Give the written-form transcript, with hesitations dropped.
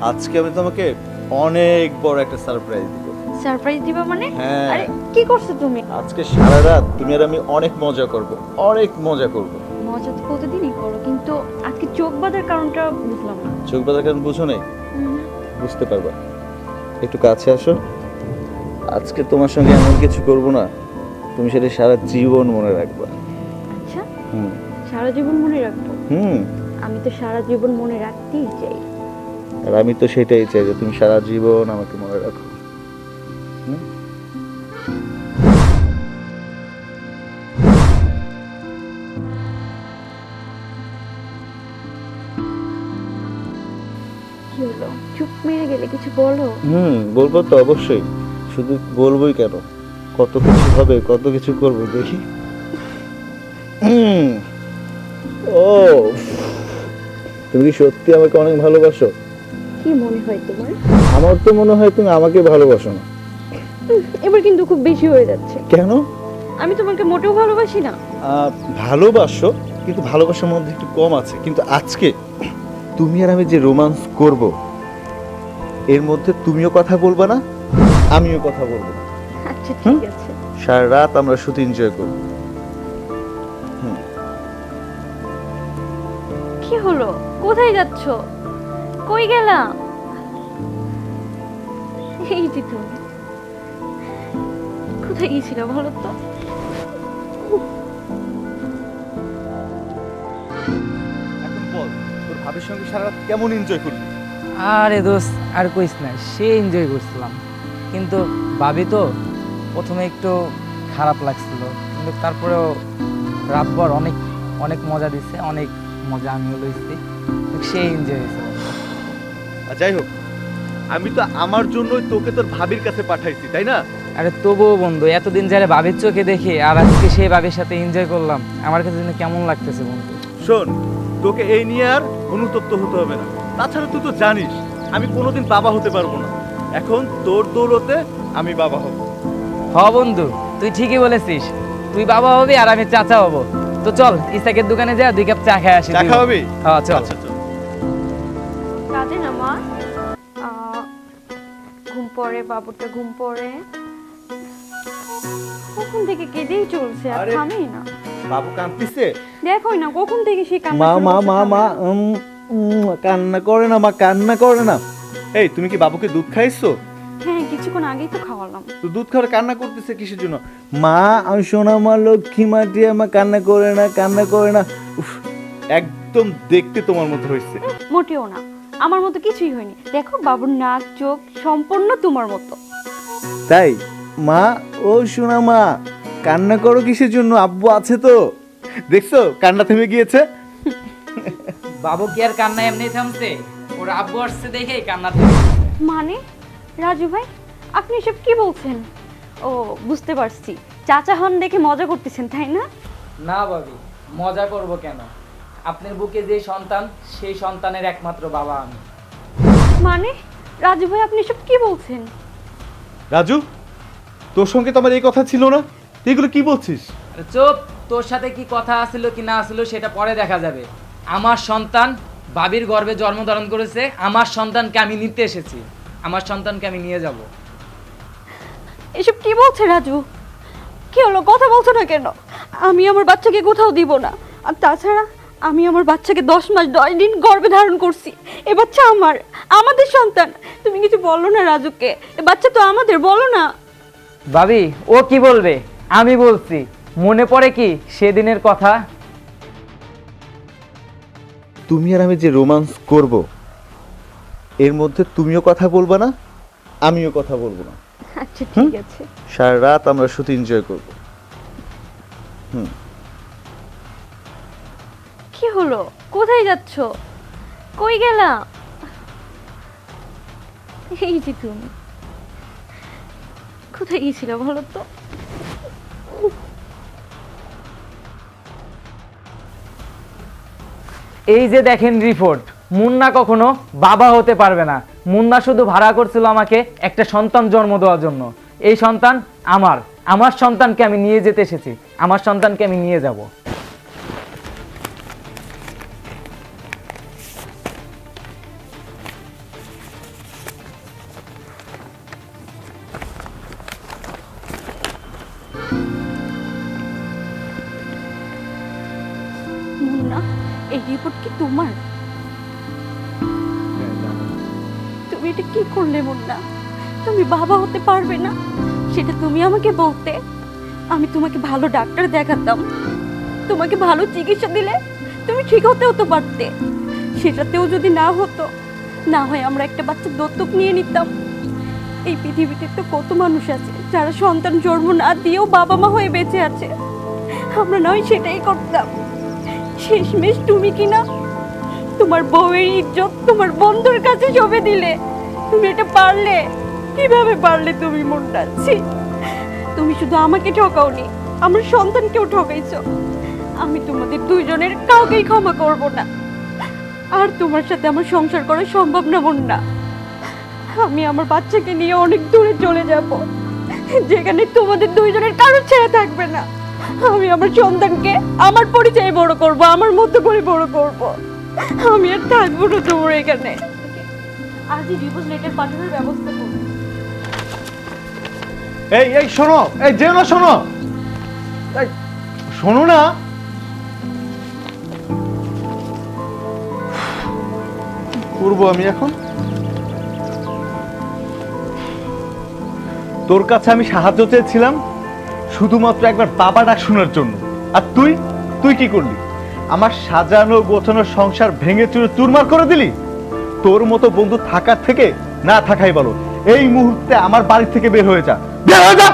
আজকে আমি তোমাকে অনেক বড় একটা সারপ্রাইজ দিব। সারপ্রাইজ দিবা মানে? হ্যাঁ। আরে কি করছো তুমি? আজকে সারা রাত তুমি আর আমি অনেক মজা করব, অনেক মজা করব। মজা তো প্রতিদিনই করো, কিন্তু আজকে চোখ বাঁধার কারণটা বুঝলাম না। চোখ বাঁধার কারণ বুঝো নাই? হুম। বুঝতে পারবা, একটু কাছে আসো। আজকে তোমার সঙ্গে এমন কিছু করব না, তুমি সেটা সারা জীবন মনে রাখবা। আচ্ছা, হুম সারা জীবন মনে রাখবো? হুম। আমি তো সারা জীবন মনে রাখতেই চাই। আর আমি তো সেটাই চাই যে তুমি সারা জীবন আমাকে মনে রাখো। হুম? কি হলো, চুপ মেরে গেলে? কিছু বলো। বলবো তো অবশ্যই, শুধু বলবোই কেন, কত কিছু হবে, কত কিছু করব দেখি। ও, তুমি কি সত্যি আমাকে অনেক ভালোবাসো? কি মনে হয় তোমার? আমার তো মনে হয় তুমি আমাকে ভালোবাসো না। এবার কিন্তু খুব বেশি হয়ে যাচ্ছে। কেন? আমি তোমাকে মোটেও ভালোবাসি না। ভালোবাসো, কিন্তু ভালোবাসার মধ্যে একটু কম আছে। কিন্তু আজকে তুমি আর আমি যে রোমান্স করব, এর মধ্যে তুমিও কথা বলবা না, আমিও কথা বলবো না। আচ্ছা ঠিক আছে। সারা রাত আমরা শুধু এনজয় করব। কি হলো, কোথায় যাচ্ছ? কই গেলা? এই যে তুমি, কোথায় গিয়েছিল বলো তো? এখন বল, তোর ভাবির সঙ্গে সারা রাত কেমন এনজয় করলি? আরে দোস্ত, আর কইস না, সে এনজয় করছিলাম। কিন্তু ভাবি তো প্রথমে একটু খারাপ লাগছিল, কিন্তু তারপরেও রাতভর অনেক অনেক মজা দিচ্ছে, অনেক মজা আমিও লইছি। সে এনজয় হয়েছিল। যাই হোক, আমি তো আমার জন্যই তোকে তোর ভাবির কাছে পাঠাইছি, তাই না? আরে তবুও বন্ধু, এতদিন যারা ভাবির চোখে দেখে আর আজকে সেই ভাবির সাথে এনজয় করলাম, আমার কাছে যেন কেমন লাগতেছে বন্ধু। শোন, তোকে এই নিয়ে আর অনুতপ্ত হতে হবে না। তাছাড়া তুই তো জানিস আমি কোনোদিন বাবা হতে পারবো না। এখন তোর দৌলতে আমি বাবা হব। হ বন্ধু, তুই ঠিকই বলেছিস, তুই বাবা হবি আর আমি চাচা হব। তো চল ইসাকের দোকানে যা 2 কাপ চা খাই আসি। চা খাওয়াবি? হ্যাঁ চল। আচ্ছা চল। কাজে না মা, ঘুম পড়ে, বাবুটা ঘুম পড়ে, কখন থেকে কেঁদেই চলছে, আর আরে, থামেই না। বাবু কাঁদতেছে? দেখোই না কখন থেকে সে কান্না মা শুরু মা করছে, মা থামে মা না। কান্না করে না, মা কান্না করে না। এই, তুমি কি বাবুকে দুধ খাইছো? হ্যাঁ, কিছুক্ষণ আগেই তো খাওয়ালাম। তো দুধ খাওয়ার কান্না করতেছে কিসের জন্য? মা, আমি সোনা মা, লক্ষ্মী মা, টিয়া মা, কান্না করে না, কান্না করে না। উফ, একদম দেখতে তোমার মতো হয়েছে। মোটেও না, আমার মতো কিছুই হয়নি। দেখো বাবুর নাক চোখ সম্পূর্ণ তোমার মতো। তাই? মা, ও সোনা মা, কান্না করো কিসের জন্য? আব্বু আছে তো। দেখছো, কান্না থেমে গিয়েছে। বাবু কি আর কান্না এমনি থামছে? ওর আব্বু আসছে দেখেই কান্না থামছে। মানে রাজু ভাই, আপনি এসব কি বলছেন? ও, বুঝতে পারছি, চাচা হন দেখে মজা করতেছেন, তাই না? না ভাবি, মজা করব কেন? আপনার বুকে যে সন্তান, সেই সন্তানের একমাত্র বাবা আমি। মানে রাজু ভাই, আপনি এসব কি বলছেন? রাজু, তোর সঙ্গে তো আমার এই কথা ছিল না। তুই এগুলো কি বলছিস? আরে চুপ, তোর সাথে কি কথা আছিল কি না আছিল সেটা পরে দেখা যাবে। আমার সন্তান ভাবির গর্ভে জন্মধারণ করেছে, আমার সন্তানকে আমি নিতে এসেছি, আমার সন্তানকে আমি নিয়ে যাব। এসব কি বলছে রাজু? কি হলো, কথা বলছো না কেন? আমি আমার বাচ্চাকে কোথাও দিব না। আর তাছাড়া আমি আমার বাচ্চাকে 10 মাস 10 দিন গর্ভে ধারণ করছি। এ বাচ্চা আমাদের সন্তান। তুমি কিছু বলো না রাজুকে, এ বাচ্চা তো আমাদের, বলো না। ভাবি, ও কি বলবে? আমি বলছি। মনে পড়ে কি সেদিনের কথা? তুমি আর আমি যে রোমান্স করব, এর মধ্যে তুমিও কথা বলবা না, আমিও কথা বলবো না। আচ্ছা ঠিক আছে। সারা রাত আমরা শুধু এনজয় করব। কি হলো, কোথায় যাচ্ছ? কই গেলা? এই যে তুমি, কোথায় গিয়েছিল বলো তো? এই যে দেখেন রিপোর্ট, মুন্না কখনো বাবা হতে পারবে না। মুন্না শুধু ভাড়া করছিল আমাকে একটা সন্তান জন্ম দেওয়ার জন্য। এই সন্তান আমার সন্তানকে আমি নিয়ে যেতে এসেছি, আমার সন্তানকে আমি নিয়ে যাব। এই রিপোর্ট কি তোমার? তুমি এটা কি করলে মুন্না? তুমি বাবা হতে পারবে না সেটা তুমি আমাকে বলতে, আমি তোমাকে ভালো ডাক্তার দেখাতাম, তোমাকে ভালো চিকিৎসা দিলে তুমি ঠিক হতেও তো পারতে। সেটাতেও যদি না হতো, না হয় আমরা একটা বাচ্চা দত্তক নিয়ে নিতাম। এই পৃথিবীতে তো কত মানুষ আছে যারা সন্তান জন্ম না দিয়েও বাবা মা হয়ে বেঁচে আছে, আমরা নয় সেটাই করতাম। শেষমেশ তুমি কি না তোমার বউয়ের ইজ্জত তোমার বন্ধুর কাছে সঁপে দিলে? তুমি এটা পারলে? কিভাবে পারলে তুমি মুন্ডাচ্ছি? তুমি শুধু আমাকে ঠকাওনি, আমার সন্তানকেও ঠকাইছো। আমি তোমাদের দুইজনের কাউকেই ক্ষমা করব না। আর তোমার সাথে আমার সংসার করা সম্ভব না মুন্না। আমি আমার বাচ্চাকে নিয়ে অনেক দূরে চলে যাব, যেখানে তোমাদের দুইজনের কারোর ছেড়ে থাকবে না। আমি আমার সন্তানকে আমার পরিচয়ে বড় করব, আমার মতো করে বড় করব। আমি আর থাকবো না তোমার এখানে। আজই ডিভোর্স লেটার পাঠানোর ব্যবস্থা করো। এই এই শোনো, এই যেও না, শোনো, এই শোনো না। কি করবো আমি এখন? তোর কাছে আমি সাহায্য চেয়েছিলাম শুধুমাত্র একবার বাবা ডাক শোনার জন্য, আর তুই তুই কি করলি? আমার সাজানো গোছানো সংসার ভেঙে চুরে চুরমার করে দিলি। তোর মতো বন্ধু থাকার থেকে না থাকাই ভালো। এই মুহূর্তে আমার বাড়ি থেকে বের হয়ে যা, বের হয়ে যা।